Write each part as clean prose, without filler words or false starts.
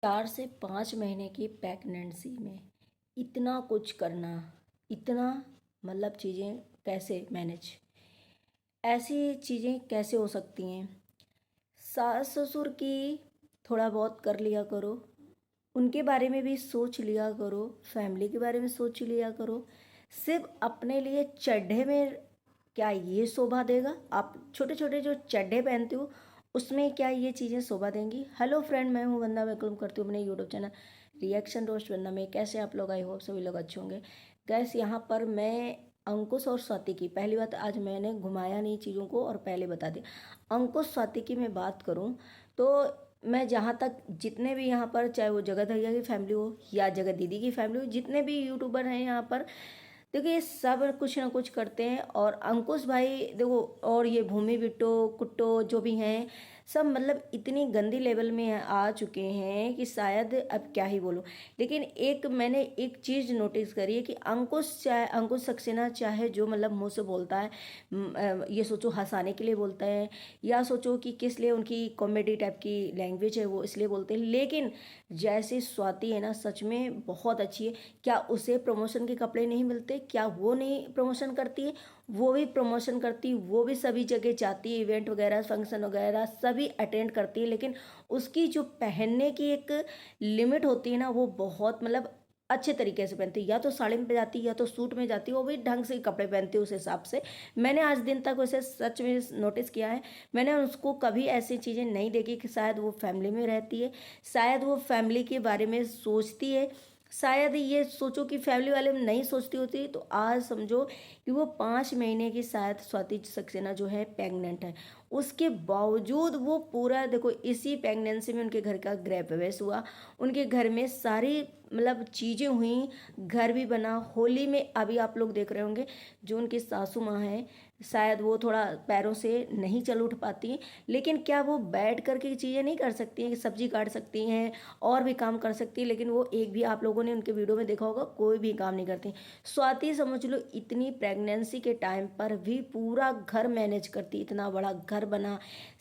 4 से 5 महीने की प्रेगनेंसी में इतना कुछ करना, इतना मतलब चीज़ें कैसे मैनेज, ऐसी चीज़ें कैसे हो सकती हैं। सास ससुर की थोड़ा बहुत कर लिया करो, उनके बारे में भी सोच लिया करो, फैमिली के बारे में सोच लिया करो। सिर्फ अपने लिए चड्ढे में क्या ये शोभा देगा? आप छोटे छोटे जो चड्ढे पहनते हो उसमें क्या ये चीज़ें शोभा देंगी? हेलो फ्रेंड, मैं हूँ वंदना, वेलकम करती हूँ अपने यूट्यूब चैनल रिएक्शन रोस्ट वंदना में। कैसे आप लोग? आई होप सभी लोग अच्छे होंगे। गैस, यहाँ पर मैं अंकुश और स्वाति की पहली बात, आज मैंने घुमाया नहीं चीज़ों को और पहले बता दिया। अंकुश स्वाति की मैं बात करूँ तो मैं जहाँ तक जितने भी यहाँ पर, चाहे वो जगत भैया की फैमिली हो या जगत दीदी की फैमिली हो, जितने भी यूट्यूबर हैं यहाँ पर, देखो ये सब कुछ ना कुछ करते हैं। और अंकुश भाई देखो, और ये भूमि बिट्टो कुट्टो जो भी हैं, सब मतलब इतनी गंदी लेवल में आ चुके हैं कि शायद अब क्या ही बोलूं। लेकिन एक मैंने एक चीज़ नोटिस करी है कि अंकुश सक्सेना चाहे जो मतलब मुंह से बोलता है, ये सोचो हंसाने के लिए बोलता है, या सोचो कि किस लिए उनकी कॉमेडी टाइप की लैंग्वेज है वो इसलिए बोलते हैं। लेकिन जैसे स्वाति है ना, सच में बहुत अच्छी है। क्या उसे प्रमोशन के कपड़े नहीं मिलते? क्या वो नहीं प्रमोशन करती है? वो भी प्रमोशन करती, वो भी सभी जगह जाती है, इवेंट वगैरह फंक्शन वगैरह सभी अटेंड करती है। लेकिन उसकी जो पहनने की एक लिमिट होती है ना, वो बहुत मतलब अच्छे तरीके से पहनती है। या तो साड़ी में जाती है या तो सूट में जाती है, वो भी ढंग से कपड़े पहनती है उस हिसाब से। मैंने आज दिन तक उसे सच में नोटिस किया है। मैंने उसको कभी ऐसी चीज़ें नहीं देखी कि शायद वो फैमिली में रहती है, शायद वो फैमिली के बारे में सोचती है। शायद ये सोचो कि फैमिली वाले में नहीं सोचती होती तो आज समझो कि वो 5 महीने की शायद स्वाति सक्सेना जो है प्रेग्नेंट है। उसके बावजूद वो पूरा देखो, इसी प्रेगनेंसी में उनके घर का गृह प्रवेश हुआ, उनके घर में सारी मतलब चीज़ें हुई, घर भी बना। होली में अभी आप लोग देख रहे होंगे जो उनकी सासू माँ है, शायद वो थोड़ा पैरों से नहीं चल उठ पाती, लेकिन क्या वो बैठ करके चीज़ें नहीं कर सकती हैं? सब्जी काट सकती हैं और भी काम कर सकती है, लेकिन वो एक भी आप लोगों ने उनके वीडियो में देखा होगा, कोई भी काम नहीं करती। स्वाति समझ लो इतनी प्रेगनेंसी के टाइम पर भी पूरा घर मैनेज करती, इतना बड़ा घर बना,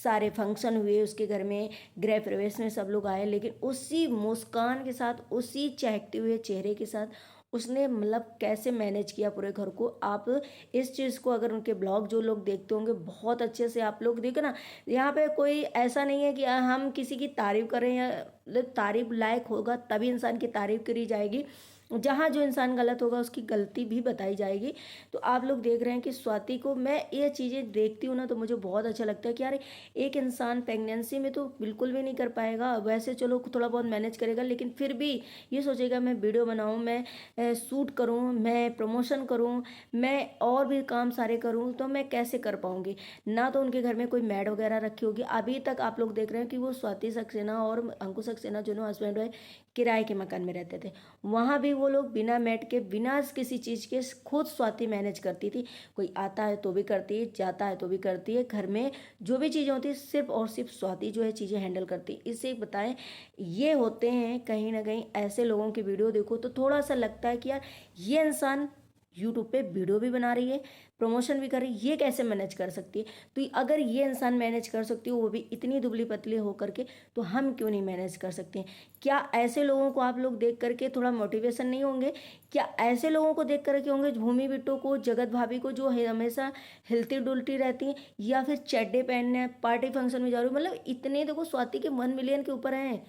सारे फंक्शन हुए उसके घर में, गृह प्रवेश में सब लोग आए, लेकिन उसी मुस्कान के साथ, उसी चहकते हुए चेहरे के साथ उसने मतलब कैसे मैनेज किया पूरे घर को। आप इस चीज़ को अगर उनके ब्लॉग जो लोग देखते होंगे बहुत अच्छे से आप लोग देखो ना, यहाँ पे कोई ऐसा नहीं है कि हम किसी की तारीफ करें, या मतलब तारीफ लायक होगा तभी इंसान की तारीफ करी जाएगी, जहाँ जो इंसान गलत होगा उसकी गलती भी बताई जाएगी। तो आप लोग देख रहे हैं कि स्वाति को मैं ये चीज़ें देखती हूँ ना तो मुझे बहुत अच्छा लगता है कि यार एक इंसान प्रेगनेंसी में तो बिल्कुल भी नहीं कर पाएगा, वैसे चलो थोड़ा बहुत मैनेज करेगा, लेकिन फिर भी ये सोचेगा मैं वीडियो बनाऊँ, मैं शूट करूँ, मैं प्रमोशन करूँ, मैं और भी काम सारे करूँ, तो मैं कैसे कर पाऊँगी? ना तो उनके घर में कोई मैड वगैरह रखी होगी। अभी तक आप लोग देख रहे हैं कि वो स्वाति सक्सेना और अंकुश सक्सेना दोनों हस्बैंड वाइफ किराए के मकान में रहते थे, वहाँ भी वो लोग बिना मैट के, बिना किसी चीज़ के खुद स्वाति मैनेज करती थी। कोई आता है तो भी करती है, जाता है तो भी करती है, घर में जो भी चीज़ें होती है सिर्फ और सिर्फ स्वाति जो है चीज़ें हैंडल करती है। इससे बताएं, ये होते हैं कहीं ना कहीं ऐसे लोगों की वीडियो देखो तो थोड़ा सा लगता है कि यार ये इंसान यूट्यूब पे वीडियो भी बना रही है, प्रमोशन भी कर रही है, ये कैसे मैनेज कर सकती है? तो अगर ये इंसान मैनेज कर सकती है वो भी इतनी दुबली पतली होकर के, तो हम क्यों नहीं मैनेज कर सकते हैं? क्या ऐसे लोगों को आप लोग देख करके थोड़ा मोटिवेशन नहीं होंगे? क्या ऐसे लोगों को देख करके होंगे, भूमि बिट्टो को, जगत भाभी को, जो हमेशा हिलती डुलती रहती हैं, या फिर चड्डे पहनने पार्टी फंक्शन में जा रही हो? मतलब इतने देखो, स्वाति के 1 मिलियन के ऊपर हैं,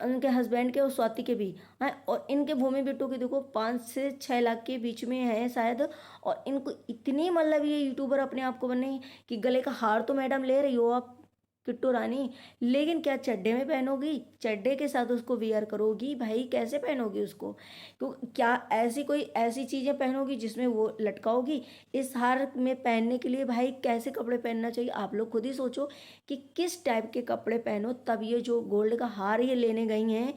उनके हस्बैंड के और स्वाति के भी हैं, और इनके भूमि बिट्टू के देखो 5 से 6 लाख के बीच में है शायद। और इनको इतनी मतलब ये यूट्यूबर अपने आप को बने कि गले का हार तो मैडम ले रही हो आप किट्टू रानी, लेकिन क्या चड्डे में पहनोगी? चड्डे के साथ उसको वियर करोगी? भाई कैसे पहनोगी उसको? तो क्या ऐसी कोई ऐसी चीजें पहनोगी जिसमें वो लटकाओगी? इस हार में पहनने के लिए भाई कैसे कपड़े पहनना चाहिए? आप लोग खुद ही सोचो कि किस टाइप के कपड़े पहनो, तब ये जो गोल्ड का हार ये लेने गई हैं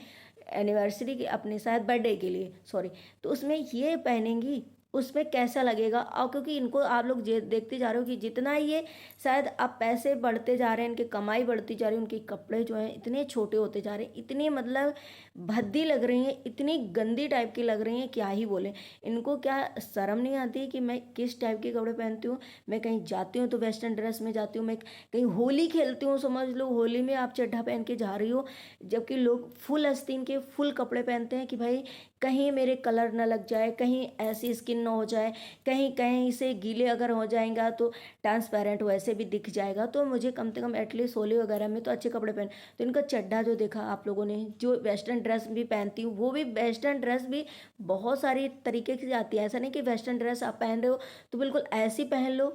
एनिवर्सरी के, अपने शायद बर्थडे के लिए, सॉरी, तो उसमें ये पहनेंगी। उसमें कैसा लगेगा। और क्योंकि इनको आप लोग देखते जा रहे हो कि जितना ये शायद अब पैसे बढ़ते जा रहे हैं, इनकी कमाई बढ़ती जा रही है, उनके कपड़े जो हैं इतने छोटे होते जा रहे हैं, इतनी मतलब भद्दी लग रही हैं, इतनी गंदी टाइप की लग रही हैं, क्या ही बोले। इनको क्या शर्म नहीं आती कि मैं किस टाइप के कपड़े पहनती हूँ। मैं कहीं जाती हूँ तो वेस्टर्न ड्रेस में जाती हूँ, मैं कहीं होली खेलती हूँ, समझ लो होली में आप चड्ढा पहन के जा रही हो, जबकि लोग फुल आस्तीन के फुल कपड़े पहनते हैं कि भाई कहीं मेरे कलर ना लग जाए, कहीं ऐसी स्किन ना हो जाए, कहीं कहीं से गीले अगर हो जाएगा तो ट्रांसपेरेंट वैसे भी दिख जाएगा, तो मुझे कम से कम एटलीस्ट होली वगैरह में तो अच्छे कपड़े पहन। तो इनका चड्ढा जो देखा आप लोगों ने, जो वेस्टर्न ड्रेस भी पहनती हूँ, वो भी वेस्टर्न ड्रेस भी बहुत सारी तरीके की आती है। ऐसा नहीं कि वेस्टर्न ड्रेस आप पहन रहे हो तो बिल्कुल ऐसी पहन लो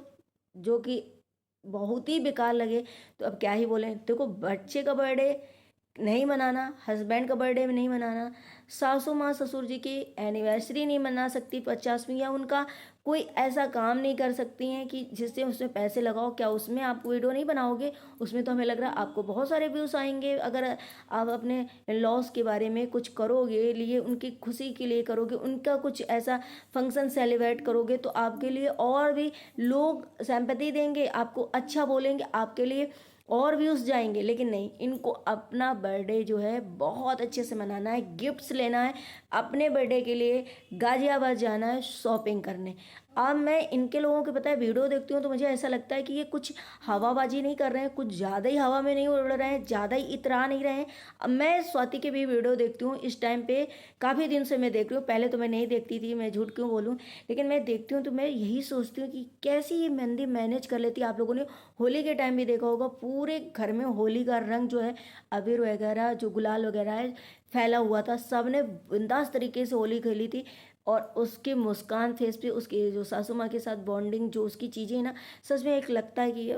जो कि बहुत ही बेकार लगे। तो अब क्या ही बोलें। देखो, बच्चे का बर्थडे नहीं मनाना, हस्बैंड का बर्थडे भी नहीं मनाना, सासू माँ ससुर जी की एनिवर्सरी नहीं मना सकती 50वीं, या उनका कोई ऐसा काम नहीं कर सकती हैं कि जिससे उसमें पैसे लगाओ। क्या उसमें आप वीडियो नहीं बनाओगे? उसमें तो हमें लग रहा है आपको बहुत सारे व्यूज़ आएंगे अगर आप अपने लॉस के बारे में कुछ करोगे, लिए उनकी खुशी के लिए करोगे, उनका कुछ ऐसा फंक्शन सेलिब्रेट करोगे, तो आपके लिए और भी लोग सिंपैथी देंगे, आपको अच्छा बोलेंगे, आपके लिए और व्यूज़ जाएंगे। लेकिन नहीं, इनको अपना बर्थडे जो है बहुत अच्छे से मनाना है, गिफ्ट्स लेना है, अपने बर्थडे के लिए गाजियाबाद जाना है शॉपिंग करने। अब मैं इनके लोगों के पता है वीडियो देखती हूँ तो मुझे ऐसा लगता है कि ये कुछ हवाबाजी नहीं कर रहे हैं, कुछ ज़्यादा ही हवा में नहीं उड़ रहे हैं, ज़्यादा ही इतरा नहीं रहे हैं। अब मैं स्वाति के भी वीडियो देखती हूँ इस टाइम पे, काफ़ी दिन से मैं देख रही हूँ, पहले तो मैं नहीं देखती थी, मैं झूठ क्यों बोलूँ, लेकिन मैं देखती हूँ तो मैं यही सोचती हूँ कि कैसी ये मेहंदी मैनेज कर लेती है। आप लोगों ने होली के टाइम भी देखा होगा, पूरे घर में होली का रंग जो है, अबीर वगैरह जो गुलाल वगैरह है फैला हुआ था, सब ने बिंदास तरीके से होली खेली थी। और उसकी मुस्कान फेस पे, उसकी जो सासू माँ के साथ बॉन्डिंग, जो उसकी चीज़ें ना, सच में एक लगता है कि ये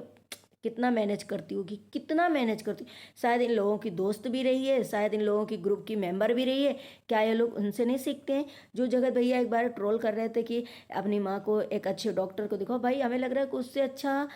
कितना मैनेज करती होगी, कितना मैनेज करती। शायद इन लोगों की दोस्त भी रही है, शायद इन लोगों की ग्रुप की मेंबर भी रही है। क्या ये लोग उनसे नहीं सीखते हैं? जो जगत भैया एक बार ट्रोल कर रहे थे कि अपनी माँ को एक अच्छे डॉक्टर को दिखाओ, भाई हमें लग रहा है कि उससे अच्छा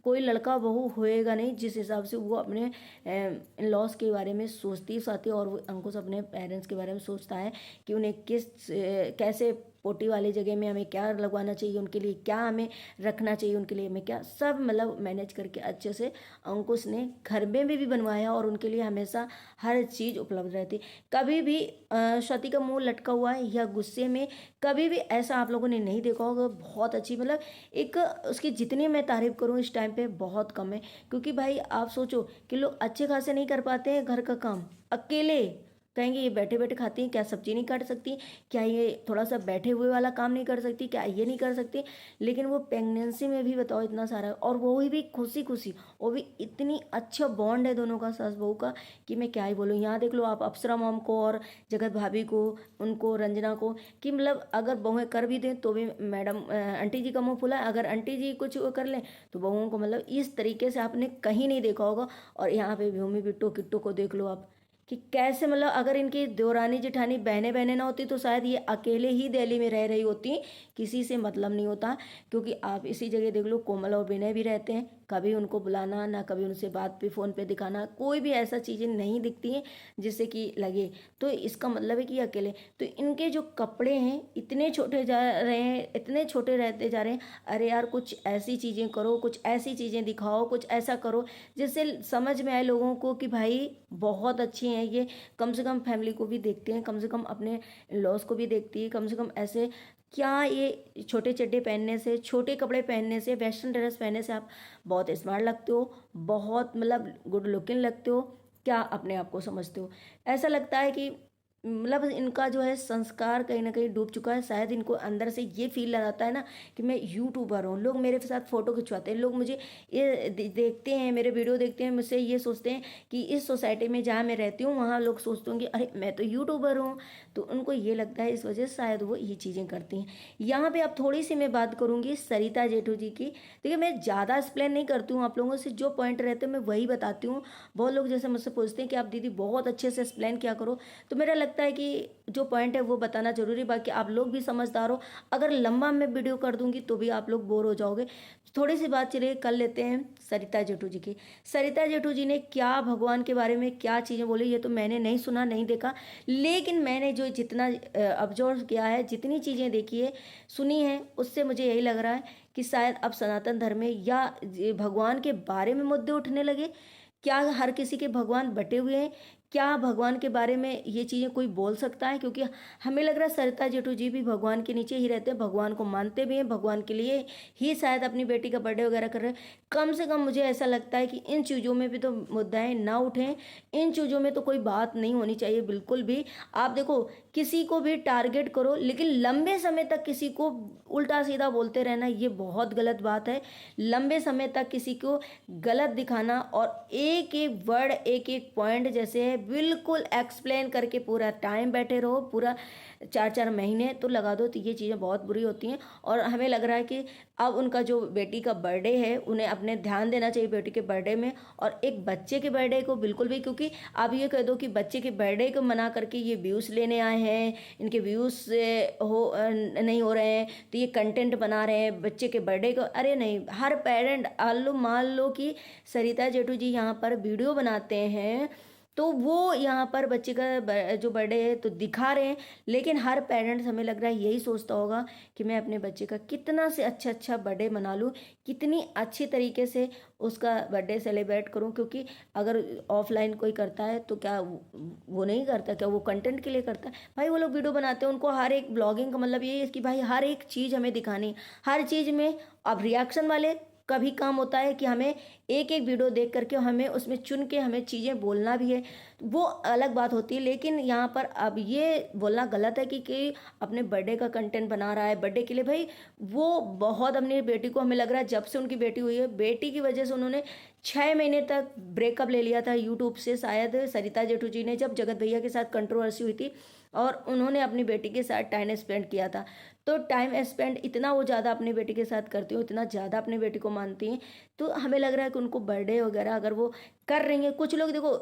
कोई लड़का बहू होएगा नहीं, जिस हिसाब से वो अपने इन लॉस के बारे में सोचती साथी, और वो अंकुश अपने पेरेंट्स के बारे में सोचता है कि उन्हें कैसे पोटी वाली जगह में हमें क्या लगवाना चाहिए, उनके लिए क्या हमें रखना चाहिए, उनके लिए हमें क्या, सब मतलब मैनेज करके अच्छे से अंकुश ने घर में भी बनवाया, और उनके लिए हमेशा हर चीज़ उपलब्ध रहती। कभी भी स्वाति का मुंह लटका हुआ है या गुस्से में, कभी भी ऐसा आप लोगों ने नहीं देखा होगा। बहुत अच्छी, मतलब एक उसकी जितनी मैं तारीफ करूँ इस टाइम पे बहुत कम है। क्योंकि भाई आप सोचो कि लोग अच्छे खासे नहीं कर पाते हैं घर का काम अकेले, कहेंगे ये बैठे बैठे खाती हैं, क्या सब्जी नहीं काट सकती, क्या ये थोड़ा सा बैठे हुए वाला काम नहीं कर सकती, क्या ये नहीं कर सकती। लेकिन वो प्रेगनेंसी में भी बताओ इतना सारा, और वो भी खुशी खुशी, वो भी इतनी अच्छा बॉन्ड है दोनों का, सास बहू का, कि मैं क्या ही बोलूँ। यहाँ देख लो आप अप्सरा मॉम को और जगत भाभी को, उनको रंजना को, कि मतलब अगर बहुएं कर भी दें तो भी मैडम आंटी जी का मुँह फुला है, अगर आंटी जी कुछ कर लें तो बहुओं को मतलब इस तरीके से आपने कहीं नहीं देखा होगा। और यहाँ पे भूमि बिट्टो किट्टो को देख लो आप, कि कैसे मतलब अगर इनकी देवरानी जेठानी बहनें बहनें ना होती तो शायद ये अकेले ही दिल्ली में रह रही होती, किसी से मतलब नहीं होता। क्योंकि आप इसी जगह देख लो, कोमल और विनय भी रहते हैं, कभी उनको बुलाना ना, कभी उनसे बात पे फ़ोन पे दिखाना, कोई भी ऐसा चीज़ें नहीं दिखती हैं जिससे कि लगे। तो इसका मतलब है कि अकेले। तो इनके जो कपड़े हैं इतने छोटे जा रहे हैं, इतने छोटे रहते जा रहे हैं। अरे यार, कुछ ऐसी चीज़ें करो, कुछ ऐसी चीज़ें दिखाओ, कुछ ऐसा करो जिससे समझ में आए लोगों को कि भाई बहुत अच्छी हैं ये, कम से कम फैमिली को भी देखते हैं, कम से कम अपने लॉस को भी देखती है, कम से कम ऐसे क्या ये छोटे चड्डे पहनने से, छोटे कपड़े पहनने से, वेस्टर्न ड्रेस पहनने से आप बहुत स्मार्ट लगते हो, बहुत मतलब गुड लुकिंग लगते हो, क्या अपने आप को समझते हो? ऐसा लगता है कि मतलब इनका जो है संस्कार कहीं ना कहीं डूब चुका है। शायद इनको अंदर से ये फील आता है ना कि मैं यूट्यूबर हूँ, लोग मेरे साथ फ़ोटो खिंचवाते हैं, लोग मुझे ये देखते हैं, मेरे वीडियो देखते हैं, मुझसे ये सोचते हैं कि इस सोसाइटी में जहाँ मैं रहती हूँ वहाँ लोग सोचते होंगे अरे मैं तो यूट्यूबर हूँ। तो उनको ये लगता है, इस वजह से शायद वो ये चीज़ें करती हैं। यहाँ पर अब थोड़ी सी मैं बात करूँगी सरिता जेठू जी की। देखिए, मैं ज़्यादा एक्सप्लेन नहीं करती हूँ, आप लोगों से जो पॉइंट रहते हैं मैं वही बताती हूँ। बहुत लोग जैसे मुझसे पूछते हैं कि आप दीदी बहुत अच्छे से एक्सप्लेन किया करो, तो मेरा लगता लगता है कि जो पॉइंट है वो बताना ज़रूरी, बाकी आप लोग भी समझदार हो। अगर लंबा मैं वीडियो कर दूंगी तो भी आप लोग बोर हो जाओगे। थोड़ी सी बात चलिए कर लेते हैं सरिता जेठू जी की। सरिता जेठू जी ने क्या भगवान के बारे में क्या चीज़ें बोली ये तो मैंने नहीं सुना, नहीं देखा, लेकिन मैंने जो जितना ऑब्जर्व किया है, जितनी चीज़ें देखी है, सुनी है, उससे मुझे यही लग रहा है कि शायद अब सनातन धर्म में या भगवान के बारे में मुद्दे उठने लगे। क्या हर किसी के भगवान बटे हुए हैं? क्या भगवान के बारे में ये चीज़ें कोई बोल सकता है? क्योंकि हमें लग रहा है सरिता जेठू जी भी भगवान के नीचे ही रहते हैं, भगवान को मानते भी हैं, भगवान के लिए ही शायद अपनी बेटी का बर्थडे वगैरह कर रहे हैं। कम से कम मुझे ऐसा लगता है कि इन चीज़ों में भी तो मुद्दाएं ना उठें, इन चीज़ों में तो कोई बात नहीं होनी चाहिए बिल्कुल भी। आप देखो, किसी को भी टारगेट करो, लेकिन लंबे समय तक किसी को उल्टा सीधा बोलते रहना ये बहुत गलत बात है। लंबे समय तक किसी को गलत दिखाना और एक एक वर्ड, एक एक पॉइंट जैसे है बिल्कुल एक्सप्लेन करके पूरा टाइम बैठे रहो, पूरा 4-4 महीने तो लगा दो, तो ये चीज़ें बहुत बुरी होती हैं। और हमें लग रहा है कि अब उनका जो बेटी का बर्थडे है, उन्हें अपने ध्यान देना चाहिए बेटी के बर्थडे में, और एक बच्चे के बर्थडे को बिल्कुल भी, क्योंकि आप ये कह दो कि बच्चे के बर्थडे को मना करके ये व्यूज़ लेने आए हैं, इनके व्यूज़ नहीं हो रहे हैं तो ये कंटेंट बना रहे हैं बच्चे के बर्थडे को। अरे नहीं, हर पेरेंट मान लो कि सरिता जेठू जी यहाँ पर वीडियो बनाते हैं तो वो यहाँ पर बच्चे का जो बर्थडे है तो दिखा रहे हैं, लेकिन हर पेरेंट्स हमें लग रहा है यही सोचता होगा कि मैं अपने बच्चे का कितना से अच्छा बर्थडे मना लूँ, कितनी अच्छी तरीके से उसका बर्थडे सेलिब्रेट करूँ। क्योंकि अगर ऑफलाइन कोई करता है तो क्या वो नहीं करता? क्या वो कंटेंट के लिए करता है? भाई वो लोग वीडियो बनाते हैं, उनको हर एक ब्लॉगिंग का मतलब यही है कि भाई हर एक चीज़ हमें दिखानी, हर चीज़ में। अब रिएक्शन वाले का भी काम होता है कि हमें एक एक वीडियो देख करके हमें उसमें चुन के हमें चीज़ें बोलना भी है, वो अलग बात होती है। लेकिन यहाँ पर अब ये बोलना गलत है कि अपने बर्थडे का कंटेंट बना रहा है बर्थडे के लिए। भाई वो बहुत अपनी बेटी को, हमें लग रहा है जब से उनकी बेटी हुई है, बेटी की वजह से उन्होंने 6 महीने तक ब्रेकअप ले लिया था यूट्यूब से। शायद सरिता जेठू जी ने जब जगत भैया के साथ कंट्रोवर्सी हुई थी और उन्होंने अपनी बेटी के साथ टाइम स्पेंड किया था, तो टाइम स्पेंड इतना वो ज़्यादा अपनी बेटी के साथ करती हूँ, इतना ज़्यादा अपनी बेटी को मानती हैं, तो हमें लग रहा है कि उनको बर्थडे वगैरह अगर वो कर रही हैं। कुछ लोग देखो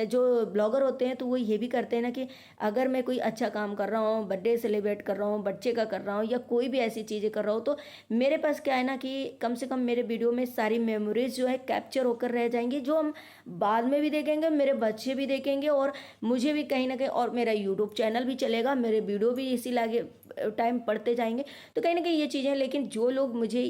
जो ब्लॉगर होते हैं तो वो ये भी करते हैं ना कि अगर मैं कोई अच्छा काम कर रहा हूँ, बर्थडे सेलिब्रेट कर रहा हूँ, बच्चे का कर रहा हूँ, या कोई भी ऐसी चीज़ें कर रहा हूँ, तो मेरे पास क्या है ना कि कम से कम मेरे वीडियो में सारी मेमोरीज जो है कैप्चर होकर रह जाएंगी, जो हम बाद में भी देखेंगे, मेरे बच्चे भी देखेंगे, और मुझे भी कहीं ना कहीं, और मेरा यूट्यूब चैनल भी चलेगा, मेरे वीडियो भी इसी लागे टाइम पढ़ते जाएंगे, तो कहीं ना कहीं ये चीज़ें। लेकिन जो लोग मुझे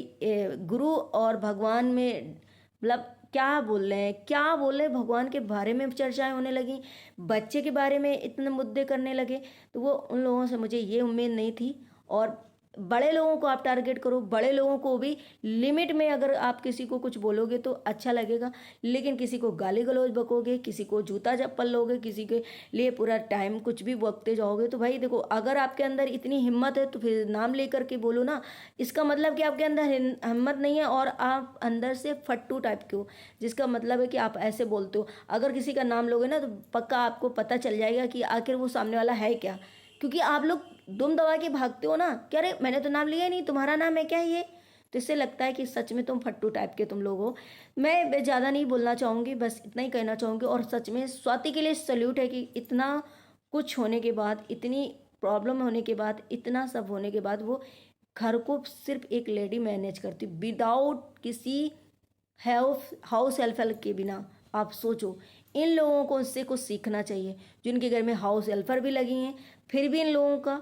गुरु और भगवान में मतलब क्या बोल रहे हैं, क्या बोल रहे हैं, भगवान के बारे में चर्चाएं होने लगी, बच्चे के बारे में इतने मुद्दे करने लगे, तो वो उन लोगों से मुझे ये उम्मीद नहीं थी। और बड़े लोगों को आप टारगेट करो, बड़े लोगों को भी लिमिट में अगर आप किसी को कुछ बोलोगे तो अच्छा लगेगा, लेकिन किसी को गाली गलौज बकोगे, किसी को जूता चप्पल लोगे, किसी के लिए पूरा टाइम कुछ भी बकते जाओगे, तो भाई देखो, अगर आपके अंदर इतनी हिम्मत है तो फिर नाम लेकर के बोलो ना। इसका मतलब कि आपके अंदर हिम्मत नहीं है और आप अंदर से फट्टू टाइप के हो, जिसका मतलब है कि आप ऐसे बोलते हो। अगर किसी का नाम लोगे ना तो पक्का आपको पता चल जाएगा कि आखिर वो सामने वाला है क्या, क्योंकि आप लोग दुम दबा के भागते हो ना, क्या रे मैंने तो नाम लिया ही नहीं, तुम्हारा नाम है क्या ये? तो इससे लगता है कि सच में तुम फट्टू टाइप के तुम लोग हो। मैं ज़्यादा नहीं बोलना चाहूँगी, बस इतना ही कहना चाहूँगी। और सच में स्वाति के लिए सल्यूट है कि इतना कुछ होने के बाद, इतनी प्रॉब्लम होने के बाद, इतना सब होने के बाद वो घर को सिर्फ एक लेडी मैनेज करती, विदाउट किसी हाउस हेल्पर के बिना। आप सोचो, इन लोगों को इससे कुछ सीखना चाहिए, जिनके घर में हाउस हेल्पर भी लगी हैं, फिर भी इन लोगों का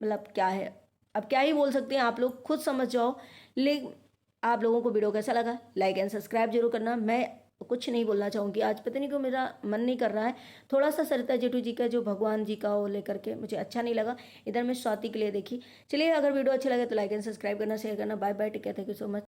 मतलब क्या है। अब क्या ही बोल सकते हैं, आप लोग खुद समझ जाओ। लेकिन आप लोगों को वीडियो कैसा लगा, लाइक एंड सब्सक्राइब जरूर करना। मैं कुछ नहीं बोलना चाहूँगी आज, पता नहीं क्यों मेरा मन नहीं कर रहा है। थोड़ा सा सरिता जेठू जी का जो भगवान जी का वो लेकर के मुझे अच्छा नहीं लगा, इधर मैं स्वाति के लिए देखी। चलिए, अगर वीडियो अच्छा लगे तो लाइक एंड सब्सक्राइब करना, शेयर करना। Bye bye, take care, thank you so much.